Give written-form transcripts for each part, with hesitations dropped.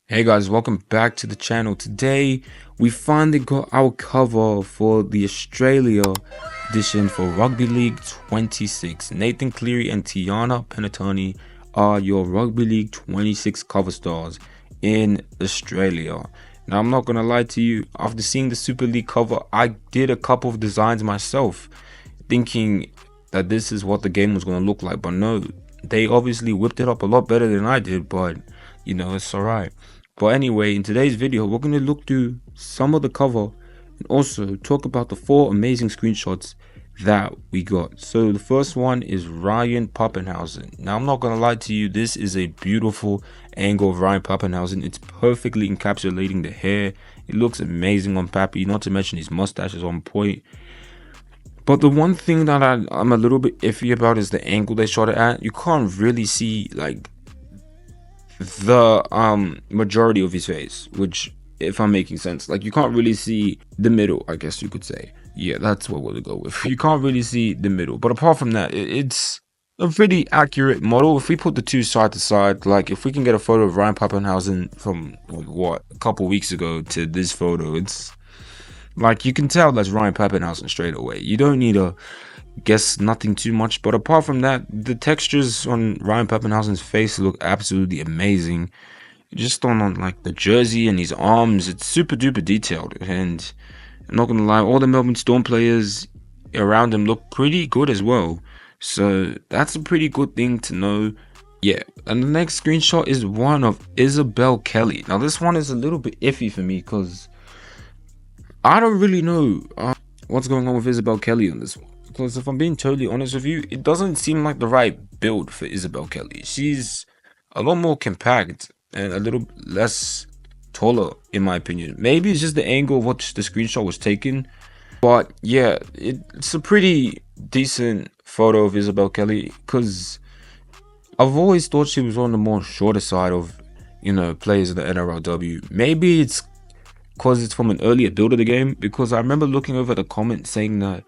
Hey guys, welcome back to the channel. Today we finally got our cover for the Australia edition for Rugby League 26. Nathan Cleary and Tiana Penatoni are your Rugby League 26 cover stars in Australia. Now I'm not gonna lie to you, after seeing the Super League cover, I did a couple of designs myself, thinking that this is what the game was gonna look like, but no, they obviously whipped it up a lot better than I did, but it's alright. But anyway, in today's video, we're going to look through some of the cover and also talk about the 4 amazing screenshots that we got. So the first one is Ryan Pappenhausen. Now, I'm not going to lie to you, this is a beautiful angle of Ryan Pappenhausen. It's perfectly encapsulating the hair. It looks amazing on Pappy, not to mention his mustache is on point. But the one thing that I'm a little bit iffy about is the angle they shot it at. You can't really see like the majority of his face, which, if I'm making sense, like you can't really see the middle, I guess you could say. Yeah, that's what we'll go with. You can't really see the middle, but apart from that, it's a pretty accurate model. If we put the two side to side, like if we can get a photo of Ryan Pappenhausen from like, what, a couple weeks ago to this photo, it's like you can tell that's Ryan Pappenhausen straight away. You don't need to guess nothing too much, but apart from that, the textures on Ryan Pappenhausen's face look absolutely amazing. Just on like the jersey and his arms, it's super duper detailed. And I'm not gonna lie, all the Melbourne Storm players around him look pretty good as well. So that's a pretty good thing to know. Yeah, and the next screenshot is one of Isabel Kelly. Now this one is a little bit iffy for me because I don't really know what's going on with Isabel Kelly on this one. Because if I'm being totally honest with you, it doesn't seem like the right build for Isabel Kelly. She's a lot more compact and a little less taller, in my opinion. Maybe it's just the angle of what the screenshot was taken. But yeah, it's a pretty decent photo of Isabel Kelly because I've always thought she was on the more shorter side of, players of the NRLW. Maybe it's because it's from an earlier build of the game, because I remember looking over the comments saying that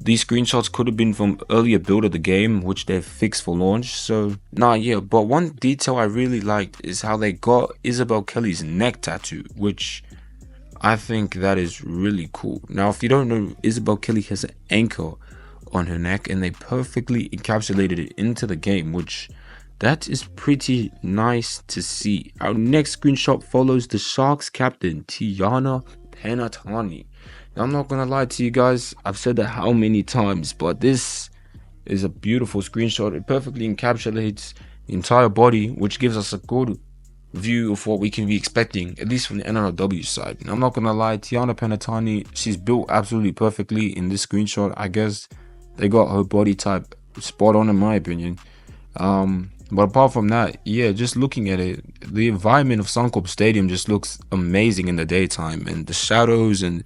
these screenshots could have been from earlier build of the game, which they've fixed for launch. So yeah, but one detail I really liked is how they got Isabel Kelly's neck tattoo, which I think that is really cool. Now, if you don't know, Isabel Kelly has an anchor on her neck and they perfectly encapsulated it into the game, which that is pretty nice to see. Our next screenshot follows the Sharks captain, Tiana Penatoni. Now, I'm not gonna lie to you guys, I've said that how many times, but this is a beautiful screenshot. It perfectly encapsulates the entire body, which gives us a good view of what we can be expecting, at least from the NRLW side. And I'm not gonna lie, Tiana Penatoni, she's built absolutely perfectly in this screenshot. I guess they got her body type spot on, in my opinion. But apart from that, yeah, just looking at it, the environment of Suncorp Stadium just looks amazing in the daytime, and the shadows, and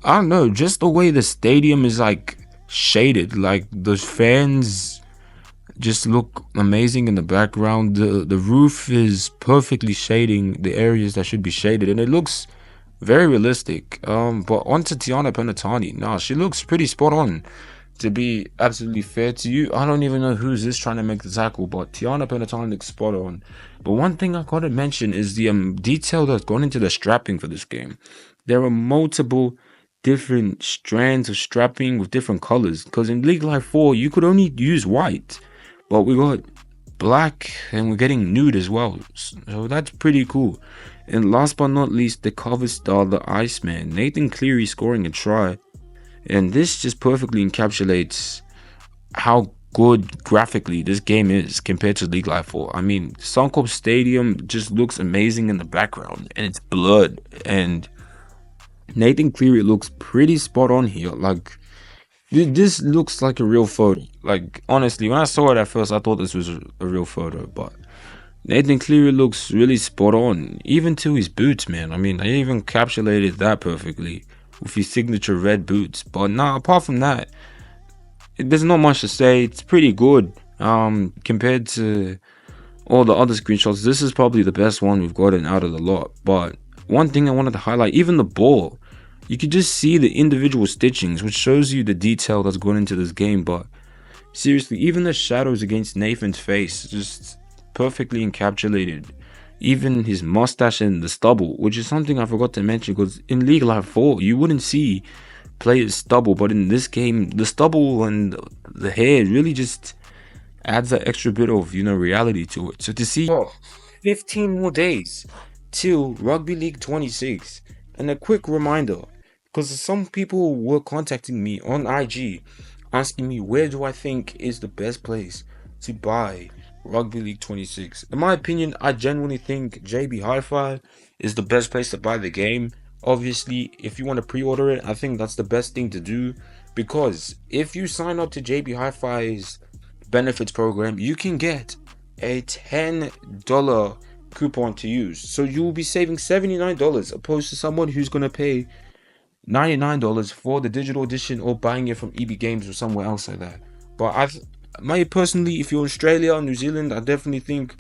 I don't know, just the way the stadium is like shaded, like the fans just look amazing in the background. The roof is perfectly shading the areas that should be shaded, and it looks very realistic. But onto Tiana Penatoni. Nah, she looks pretty spot on. To be absolutely fair to you, I don't even know who's this trying to make the tackle, but Tiana Penatoni looks spot on. But one thing I gotta mention is the detail that's gone into the strapping for this game. There are multiple different strands of strapping with different colors, because in League Life 4 you could only use white, but we got black and we're getting nude as well, so that's pretty cool. And last but not least, the cover star, the Iceman, Nathan Cleary, scoring a try. And this just perfectly encapsulates how good graphically this game is compared to League Life 4. I mean, Suncorp Stadium just looks amazing in the background, and it's blurred, and Nathan Cleary looks pretty spot on here. Like, this looks like a real photo. Like, honestly, when I saw it at first, I thought this was a real photo, but Nathan Cleary looks really spot on, even to his boots, man. I mean, they even encapsulated that perfectly with his signature red boots. But nah, apart from that, there's not much to say. It's pretty good compared to all the other screenshots. This is probably the best one we've gotten out of the lot. But one thing I wanted to highlight, even the ball, you could just see the individual stitchings, which shows you the detail that's gone into this game. But seriously, even the shadows against Nathan's face, just perfectly encapsulated even his mustache and the stubble, which is something I forgot to mention, because in League Life 4 you wouldn't see players stubble, but in this game the stubble and the hair really just adds that extra bit of, reality to it. So to see 15 more days till Rugby League 26, and a quick reminder, because some people were contacting me on IG asking me where do I think is the best place to buy Rugby League 26. In my opinion, I genuinely think JB Hi-Fi is the best place to buy the game. Obviously, if you want to pre-order it, I think that's the best thing to do, because if you sign up to JB Hi-Fi's benefits program, you can get a $10 coupon to use. So you will be saving $79 opposed to someone who's going to pay $99 for the digital edition or buying it from EB Games or somewhere else like that. But personally, if you're Australia or New Zealand, I definitely think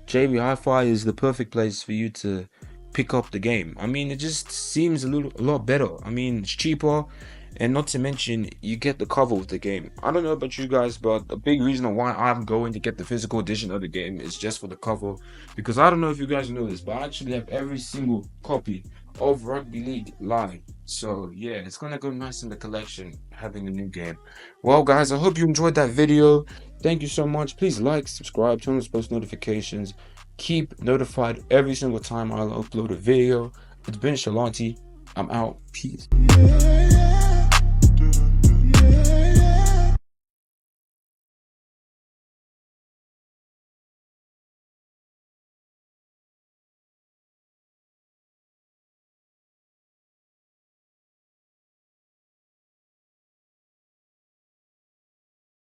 JB Hi-Fi is the perfect place for you to pick up the game. I mean, it just seems a lot better. I mean, it's cheaper, and not to mention you get the cover with the game. I don't know about you guys, but a big reason why I'm going to get the physical edition of the game is just for the cover, because I don't know if you guys know this, but I actually have every single copy of Rugby League Live. So yeah, it's gonna go nice in the collection having a new game. Well guys, I hope you enjoyed that video. Thank you so much. Please like, subscribe, turn on post notifications, keep notified every single time I'll upload a video. It's been Shalanti. I'm out. Peace.